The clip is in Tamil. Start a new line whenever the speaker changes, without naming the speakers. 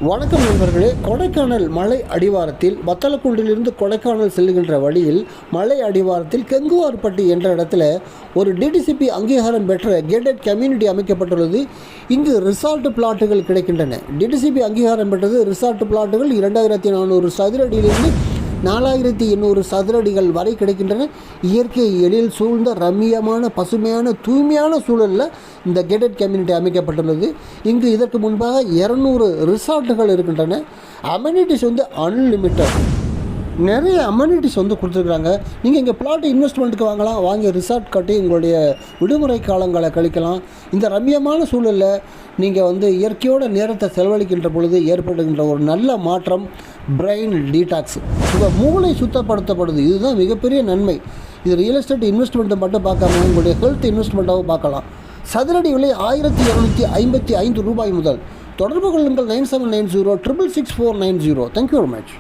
வணக்கம் நண்பர்களே. கொடைக்கானல் மலை அடிவாரத்தில் வத்தலக்குண்டிலிருந்து கொடைக்கானல் செல்லுகின்ற வழியில் மலை அடிவாரத்தில் கெங்குவார்பட்டி என்ற இடத்துல ஒரு டிடிசிபி அங்கீகாரம் பெற்ற கேட்டட் கம்யூனிட்டி அமைக்கப்பட்டுள்ளது. இங்கு ரிசார்ட் பிளாட்டுகள் கிடைக்கின்றன. டிடிசிபி அங்கீகாரம் பெற்றது ரிசார்ட் பிளாட்டுகள் 2400 சதுர அடியிலிருந்து 4800 சதுர அடிகள் வரை கிடைக்கின்றன. இயற்கை எழில் சூழ்ந்த ரம்மியமான பசுமையான தூய்மையான சூழலில் இந்த கேட்டட் கம்யூனிட்டி அமைக்கப்பட்டுள்ளது. இங்கு இதற்கு முன்பாக 200 ரிசார்ட்டுகள் இருக்கின்றன. அமெனிட்டிஸ் அன்லிமிட்டட், நிறைய அமெனிட்டிஸ் கொடுத்துருக்குறாங்க. நீங்கள் இங்கே பிளாட் இன்வெஸ்ட்மெண்ட்டுக்கு வாங்கலாம், வாங்கி ரிசார்ட் கட்டி உங்களுடைய விடுமுறை காலங்களை கழிக்கலாம். இந்த ரம்மியமான சூழலில் நீங்கள் இயற்கையோட நேரத்தை செலவழிக்கின்ற பொழுது ஏற்படுகின்ற ஒரு நல்ல மாற்றம் பிரெயின் டீடாக்ஸ். உங்கள் மூளை சுத்தப்படுத்தப்படுது. இதுதான் மிகப்பெரிய நன்மை. இது ரியல் எஸ்டேட் இன்வெஸ்ட்மெண்ட்டை மட்டும் பார்க்காம உங்களுடைய ஹெல்த் இன்வெஸ்ட்மெண்ட்டாகவும் பார்க்கலாம். சதுரடி விலை 1255 ரூபாய் முதல். தொடர்பு கொள்ளுங்கள் 9790 666 490. Thank you very much.